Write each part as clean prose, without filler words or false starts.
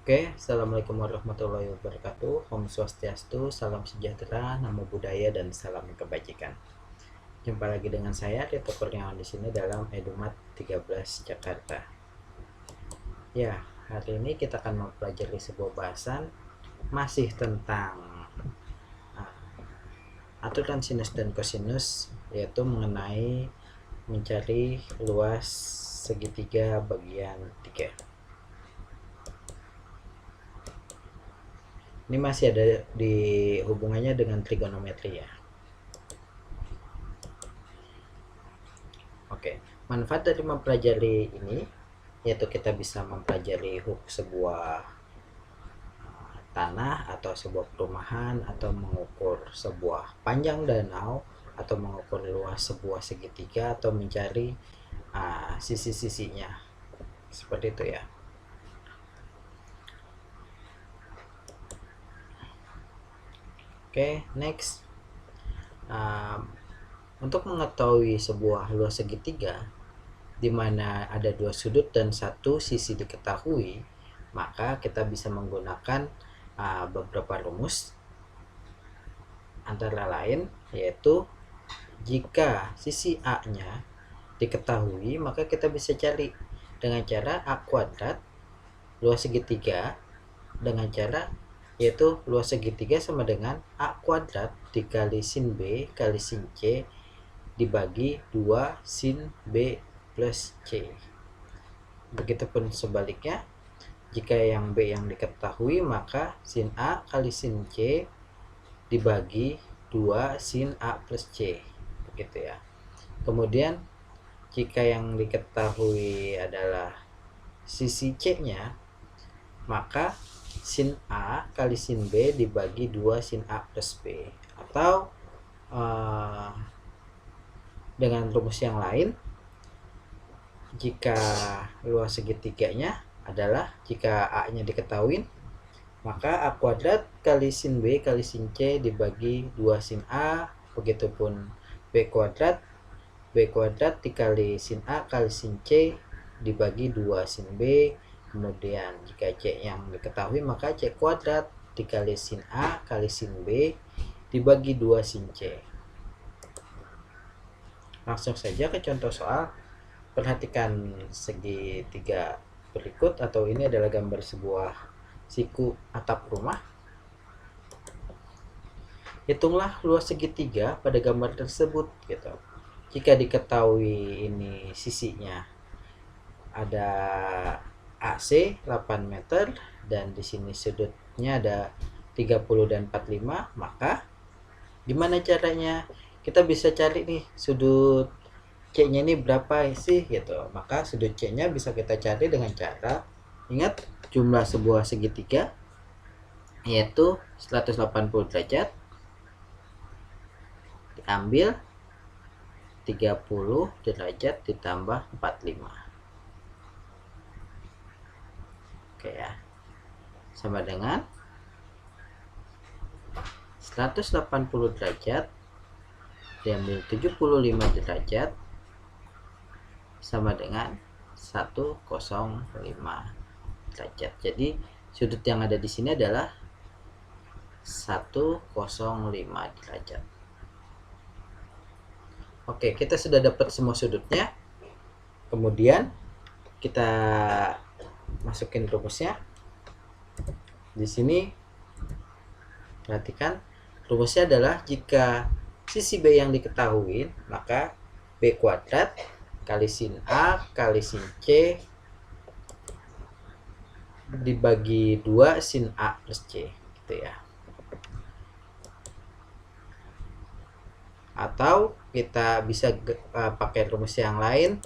Oke, Assalamualaikum warahmatullahi wabarakatuh. Om Swastiastu, salam sejahtera, namo buddhaya, dan salam kebajikan. Jumpa lagi dengan saya, Tito Kurniawan di sini dalam Edumat 13 Jakarta. Ya, hari ini kita akan mempelajari sebuah bahasan masih tentang aturan sinus dan kosinus, yaitu mengenai mencari luas segitiga bagian 3. Ini masih ada di hubungannya dengan trigonometri ya. Oke, manfaat dari mempelajari ini yaitu kita bisa mempelajari sebuah tanah atau sebuah perumahan, atau mengukur sebuah panjang danau, atau mengukur luas sebuah segitiga, atau mencari sisi-sisinya, seperti itu ya. Oke, next. Untuk mengetahui sebuah luas segitiga di mana ada dua sudut dan satu sisi diketahui, maka kita bisa menggunakan beberapa rumus, antara lain yaitu jika sisi A-nya diketahui, maka kita bisa cari dengan cara A kuadrat luas segitiga, dengan cara yaitu luas segitiga sama dengan A kuadrat dikali sin B kali sin C dibagi 2 sin B plus C. Begitupun sebaliknya, jika yang B yang diketahui, maka sin A kali sin C dibagi 2 sin A plus C, begitu ya. Kemudian jika yang diketahui adalah sisi C-nya, maka sin A kali sin B dibagi 2 sin A plus B. Atau dengan rumus yang lain, jika luas segitiganya adalah jika A-nya diketahui, maka A kuadrat kali sin B kali sin C dibagi 2 sin A, begitupun B kuadrat dikali sin A kali sin C dibagi 2 sin B. Kemudian jika C yang diketahui, maka C kuadrat dikali sin A kali sin B dibagi 2 sin C. Langsung saja ke contoh soal. Perhatikan segitiga berikut, atau ini adalah gambar sebuah siku atap rumah. Hitunglah luas segitiga pada gambar tersebut gitu. Jika diketahui ini sisinya ada AC 8 meter dan di sini sudutnya ada 30 dan 45, maka gimana caranya? Kita bisa cari nih sudut C-nya ini berapa sih gitu. Maka sudut C-nya bisa kita cari dengan cara ingat jumlah sebuah segitiga, yaitu 180 derajat diambil 30 derajat ditambah 45. Oke ya. Sama dengan 180 derajat diambil 75 derajat sama dengan 105 derajat. Jadi sudut yang ada di sini adalah 105 derajat. Oke, kita sudah dapat semua sudutnya. Kemudian kita masukin rumusnya. Di sini perhatikan, rumusnya adalah jika sisi B yang diketahui, maka B kuadrat kali sin A kali sin C dibagi 2 sin A plus C, gitu ya. Atau kita bisa pakai rumus yang lain,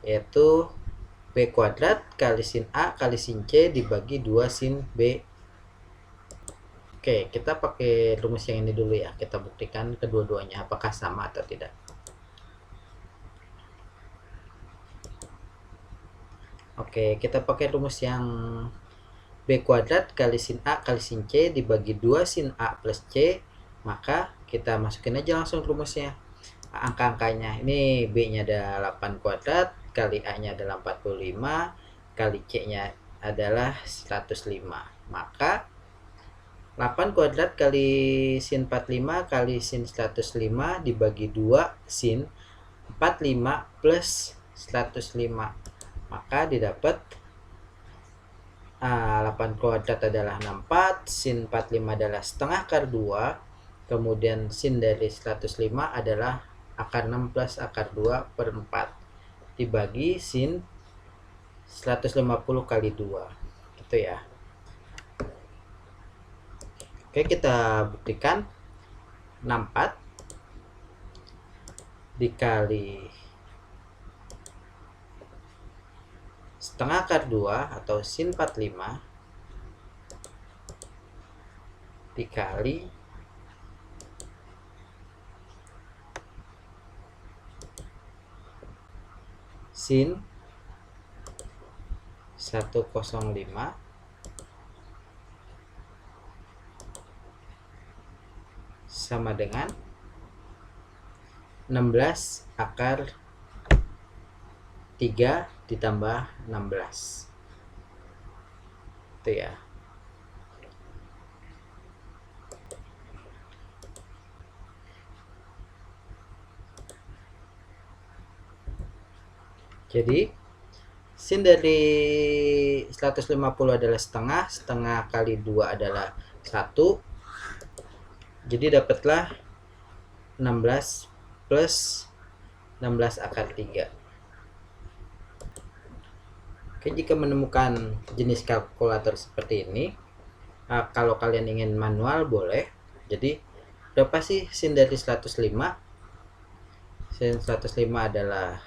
yaitu B kuadrat kali sin A kali sin C dibagi 2 sin B. Oke, kita pakai rumus yang ini dulu ya. Kita buktikan kedua-duanya apakah sama atau tidak. Oke, kita pakai rumus yang B kuadrat kali sin A kali sin C dibagi 2 sin A plus C. Maka kita masukin aja langsung rumusnya. Angka-angkanya, ini B nya ada 8 kuadrat, kali A nya adalah 45, kali C nya adalah 105. Maka 8 kuadrat kali sin 45 kali sin 105 dibagi 2 sin 45 plus 105. Maka didapat 8 kuadrat adalah 64, sin 45 adalah setengah akar 2, kemudian sin dari 105 adalah akar 6 plus akar 2 per 4 dibagi sin 150 kali 2 gitu ya. Oke, kita buktikan. 64 dikali setengah akar 2 atau sin 45 dikali sin 105 sama dengan 16 akar 3 ditambah 16 itu ya. Jadi sin dari 150 adalah setengah, setengah kali 2 adalah 1, jadi dapatlah 16 plus 16 akar 3. Oke, jika menemukan jenis kalkulator seperti ini, kalau kalian ingin manual boleh. Jadi berapa sih sin dari 105? Sin 105 adalah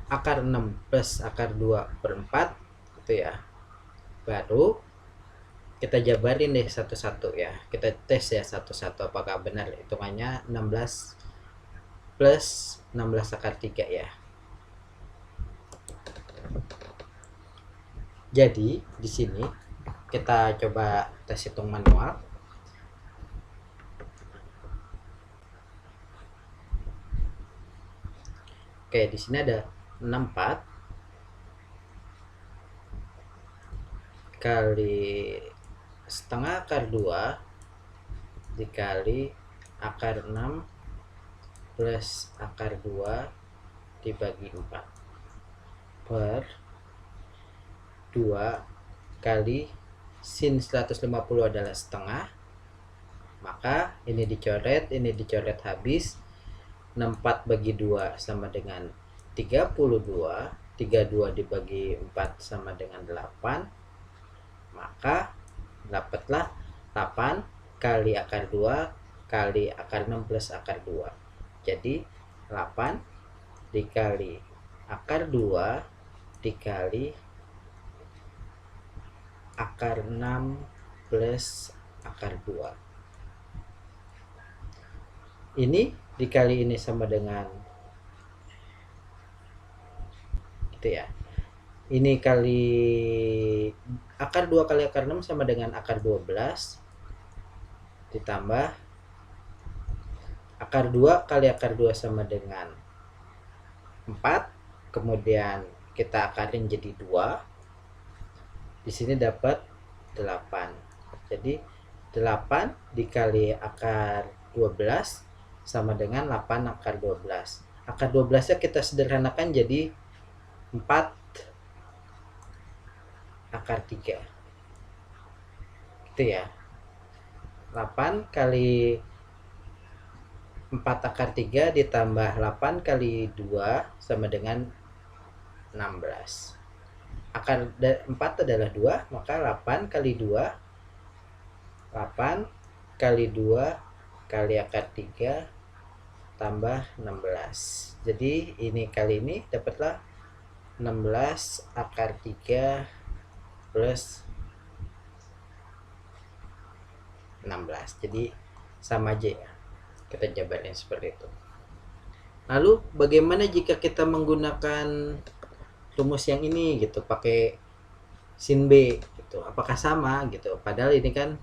akar 6 plus akar 2 per 4 gitu ya. Baru kita jabarin deh satu-satu ya. Kita tes ya satu-satu apakah benar hitungannya 16 plus 16 akar 3 ya. Jadi di sini kita coba tes hitung manual. Oke, di sini ada 64 kali setengah akar 2 dikali akar 6 plus akar 2 dibagi 4 per 2 kali sin 150 adalah setengah, maka ini dicoret habis. 64 bagi 2 sama dengan 32, 32 dibagi 4 sama dengan 8, maka dapatlah 8 kali akar 2 kali akar 6 plus akar 2. Jadi 8 dikali akar 2 dikali akar 6 plus akar 2. Ini dikali ini sama dengan gitu ya. Ini kali akar 2 kali akar 6 sama dengan akar 12 ditambah akar 2 kali akar 2 sama dengan 4, kemudian kita akarin jadi 2. Di sini dapat 8. Jadi 8 dikali akar 12 sama dengan 8 akar 12. Akar 12 nya kita sederhanakan jadi 4 akar 3 gitu ya. 8 kali 4 akar 3 ditambah 8 kali 2 sama dengan 16. Akar 4 adalah 2, maka 8 kali 2 8 kali 2 kali akar 3 tambah 16. Jadi ini kali ini dapatlah 16 akar 3 plus 16. Jadi sama aja ya. Kita jabarin seperti itu. Lalu bagaimana jika kita menggunakan rumus yang ini gitu, pakai sin B gitu. Apakah sama gitu? Padahal ini kan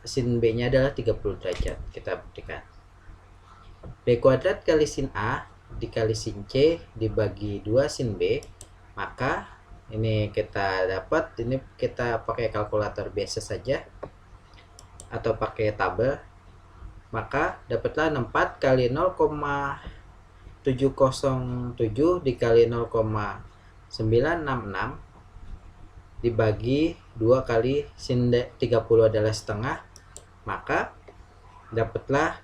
sin B nya adalah 30 derajat. Kita buktikan. B kuadrat kali sin A dikali sin C dibagi 2 sin B, maka Ini kita dapat, ini kita pakai kalkulator biasa saja atau pakai tabel, maka dapatlah 4 kali 0,707 dikali 0,966 dibagi 2 kali sin 30 adalah setengah, maka dapatlah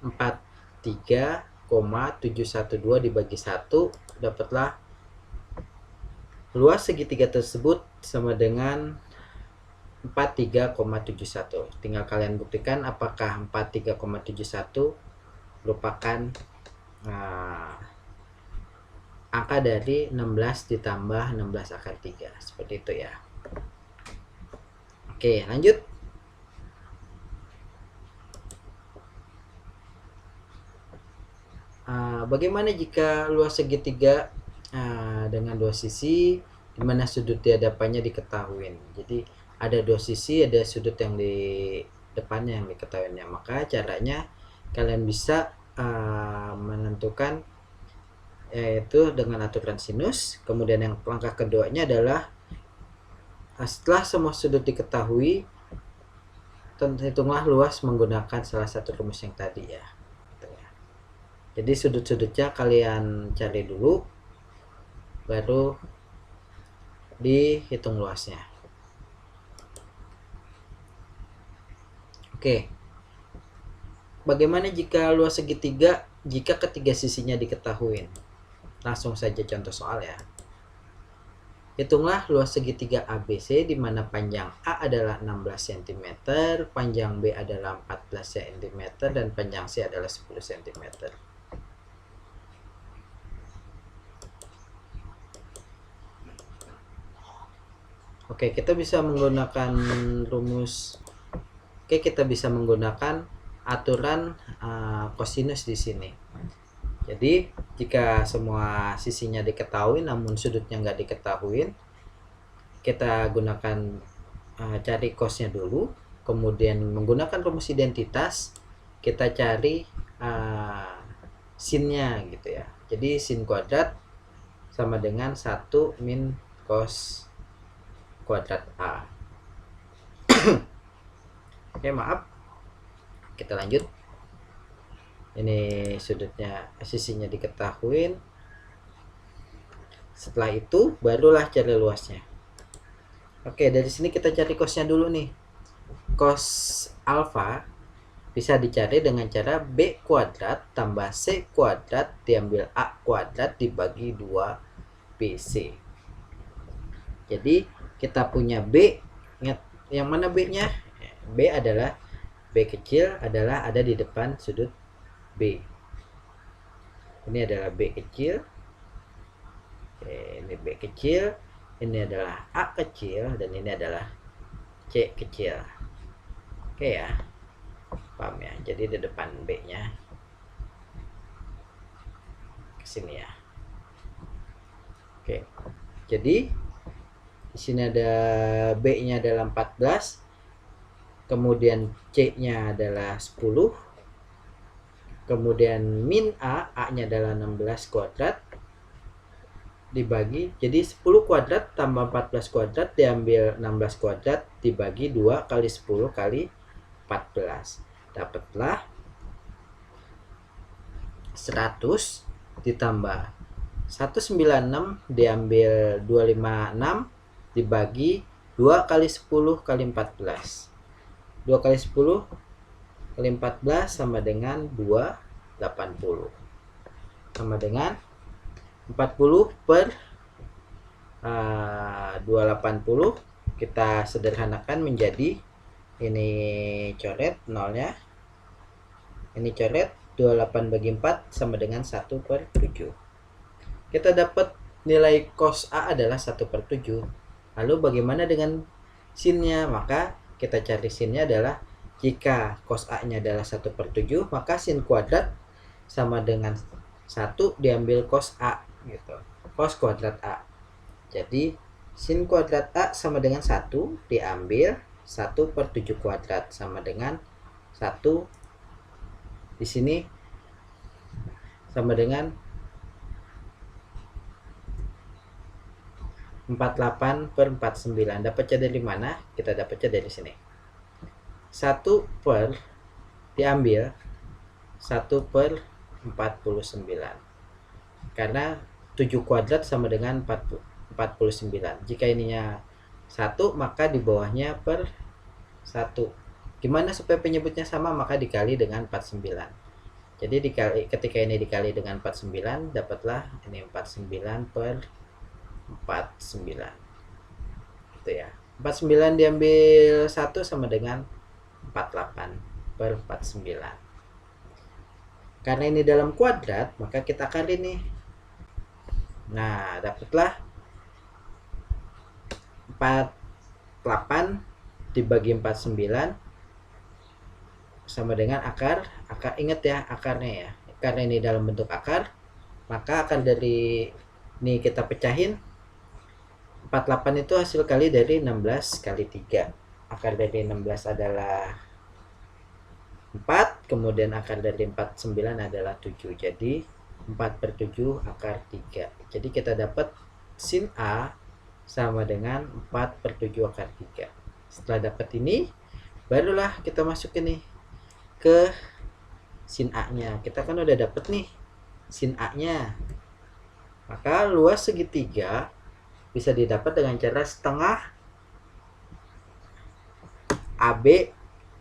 43,712 dibagi 1, dapatlah luas segitiga tersebut sama dengan 43,71. Tinggal kalian buktikan apakah 43,71 merupakan angka dari 16 ditambah 16 akar 3. Seperti itu ya. Oke, lanjut. Bagaimana jika luas segitiga dengan dua sisi di mana sudut di hadapannya diketahui? Jadi ada dua sisi, ada sudut yang di depannya yang diketahuinya. Maka caranya kalian bisa menentukan, yaitu dengan aturan sinus. Kemudian yang langkah keduanya adalah setelah semua sudut diketahui, hitunglah luas menggunakan salah satu rumus yang tadi ya. Jadi sudut-sudutnya kalian cari dulu, baru dihitung luasnya. Oke. Bagaimana jika luas segitiga jika ketiga sisinya diketahui? Langsung saja contoh soal ya. Hitunglah luas segitiga ABC di mana panjang A adalah 16 cm, panjang B adalah 14 cm, dan panjang C adalah 10 cm. Oke, kita bisa menggunakan rumus. Oke, kita bisa menggunakan aturan kosinus di sini. Jadi, jika semua sisinya diketahui namun sudutnya nggak diketahui, kita gunakan cari cosnya dulu, kemudian menggunakan rumus identitas, kita cari sinnya gitu ya. Jadi, sin kuadrat sama dengan 1 min cos kuadrat A. Oke, maaf. Kita lanjut. Ini sudutnya, sisinya diketahui. Setelah itu barulah cari luasnya. Oke, dari sini kita cari cosnya dulu nih. Cos alfa bisa dicari dengan cara B kuadrat tambah C kuadrat diambil A kuadrat dibagi 2 BC. Jadi kita punya B, ingat yang mana B-nya? B adalah B kecil adalah ada di depan sudut B. Ini adalah B kecil. Ini B kecil. Ini adalah A kecil dan ini adalah C kecil. Oke ya. Paham ya? Jadi di depan B-nya ke sini ya. Oke. Jadi di sini ada B-nya adalah 14, kemudian C-nya adalah 10, kemudian min A-nya adalah 16 kuadrat, dibagi, jadi 10 kuadrat tambah 14 kuadrat diambil 16 kuadrat dibagi 2 kali 10 kali 14. Dapatlah 100 ditambah 196 diambil 256 dibagi 2 kali 10 kali 14. 2 kali 10 kali 14 sama dengan 280. Sama dengan 40 per 280. Kita sederhanakan menjadi, ini coret nolnya, ini coret 28 bagi 4 sama dengan 1/7. Kita dapat nilai cos A adalah 1/7. Lalu bagaimana dengan sinnya? Maka kita cari sinnya adalah, jika cos A-nya adalah 1/7, maka sin kuadrat sama dengan 1 diambil cos A gitu. Cos kuadrat A. Jadi sin kuadrat A sama dengan 1 diambil 1/7 kuadrat sama dengan 1 di sini sama dengan 48 per 49. Dapatnya dari mana? Kita dapatnya dari sini. 1 per diambil 1 per 49. Karena 7 kuadrat sama dengan 49. Jika ininya 1, maka di bawahnya per 1. Gimana supaya penyebutnya sama? Maka dikali dengan 49. Jadi ketika ini dikali dengan 49, dapatlah ini 49 per 49. Gitu ya. 49 diambil 1 sama dengan 48 per 49. Karena ini dalam kuadrat, maka kita kali nih. Nah, dapatlah 48 dibagi 49 sama dengan akar. Ingat ya akarnya ya. Karena ini dalam bentuk akar, maka akar dari ini kita pecahin. 48 itu hasil kali dari 16 kali 3. Akar dari 16 adalah 4, kemudian akar dari 49 adalah 7. Jadi 4 per 7 akar 3. Jadi kita dapat sin A sama dengan 4 per 7 akar 3. Setelah dapat ini, barulah kita masukin nih ke sin A-nya. Kita kan udah dapat nih sin A-nya. Maka luas segitiga bisa didapat dengan cara setengah AB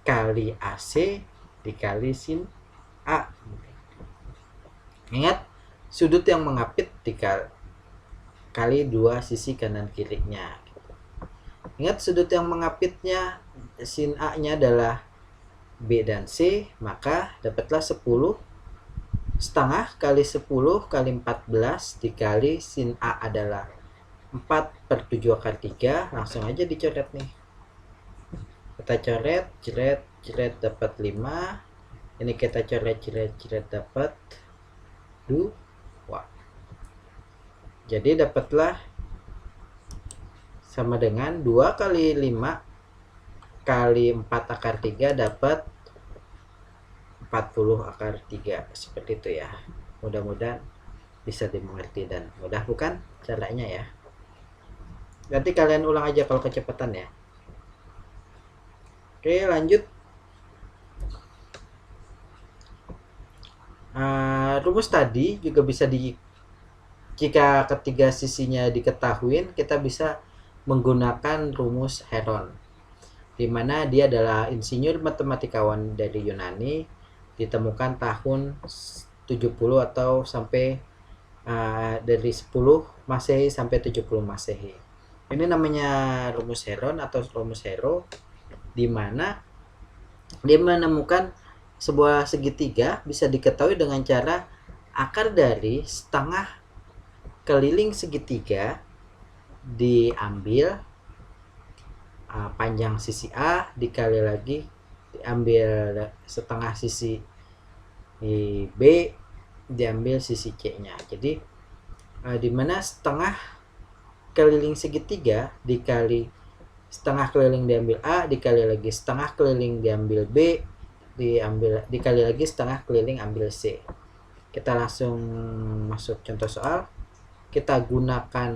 kali AC dikali sin A. Ingat, sudut yang mengapit dikali 2 sisi kanan kirinya. Ingat, sudut yang mengapitnya sin A-nya adalah B dan C, maka dapatlah 10 setengah kali 10 kali 14 dikali sin A adalah 4 per 7 akar 3. Langsung aja dicoret nih. Kita coret, coret dapat 5. Ini kita coret dapat 2. Jadi dapatlah sama dengan 2 kali 5 kali 4 akar 3 dapat 40 akar 3. Seperti itu ya. Mudah-mudahan bisa dimengerti dan mudah bukan caranya ya. Nanti kalian ulang aja kalau kecepatan ya. Oke, lanjut. Rumus tadi juga bisa jika ketiga sisinya diketahui, kita bisa menggunakan rumus Heron, di mana dia adalah insinyur matematikawan dari Yunani, ditemukan tahun 70 atau sampai dari 10 Masehi sampai 70 Masehi. Ini namanya rumus Heron atau rumus Hero, di mana dia menemukan sebuah segitiga bisa diketahui dengan cara akar dari setengah keliling segitiga diambil panjang sisi A dikali lagi diambil setengah sisi B diambil sisi C-nya. Jadi di mana setengah keliling segitiga dikali setengah keliling diambil A dikali lagi setengah keliling diambil B dikali lagi setengah keliling ambil C. Kita langsung masuk contoh soal. Kita gunakan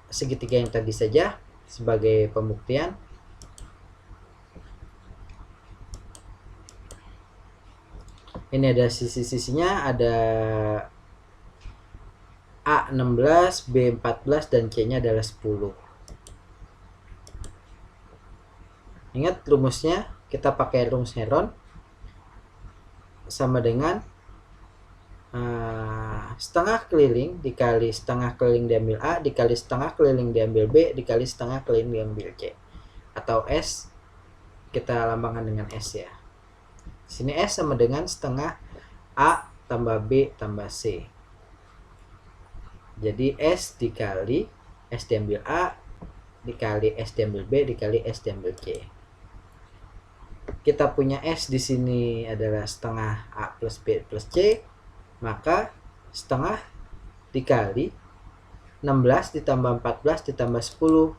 segitiga yang tadi saja sebagai pembuktian. Ini ada sisi-sisinya, ada A 16, B 14, dan C-nya adalah 10. Ingat rumusnya, kita pakai rumus Heron sama dengan setengah keliling dikali setengah keliling diambil A dikali setengah keliling diambil B dikali setengah keliling diambil C, atau S kita lambangkan dengan S ya. Sini S sama dengan setengah A tambah B tambah C. Jadi S dikali S diambil A dikali S diambil B dikali S diambil C. Kita punya S di sini adalah setengah A plus B plus C, maka setengah dikali 16 ditambah 14 ditambah 10,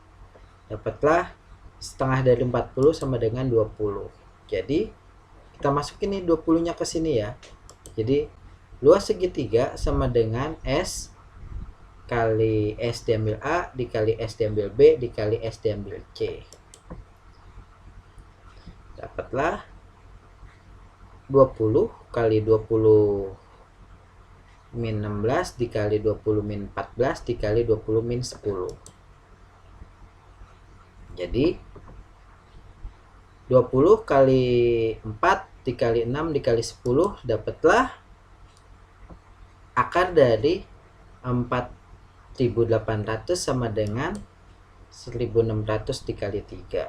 dapatlah setengah dari 40 sama dengan 20. Jadi kita masukin nih 20-nya ke sini ya. Jadi luas segitiga sama dengan S kali S diambil A dikali S diambil B dikali S diambil C. Dapatlah 20 kali 20 min 16 dikali 20 min 14 dikali 20 min 10. Jadi 20 kali 4 dikali 6 dikali 10 dapatlah akar dari 4800 sama dengan 1600 dikali 3.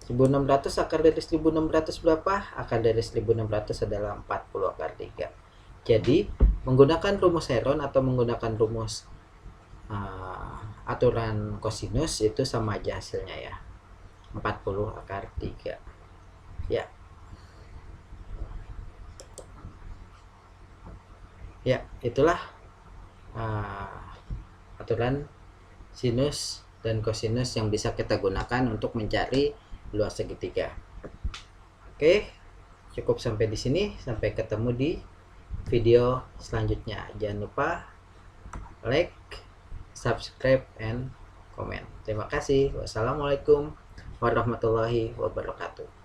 1600 akar dari 1600 berapa? Akar dari 1600 adalah 40 akar 3. Jadi menggunakan rumus Heron atau menggunakan rumus aturan kosinus itu sama aja hasilnya ya, 40 akar 3 ya. Ya, itulah aturan sinus dan kosinus yang bisa kita gunakan untuk mencari luas segitiga. Oke, cukup sampai di sini. Sampai ketemu di video selanjutnya. Jangan lupa like, subscribe, and comment. Terima kasih. Wassalamualaikum warahmatullahi wabarakatuh.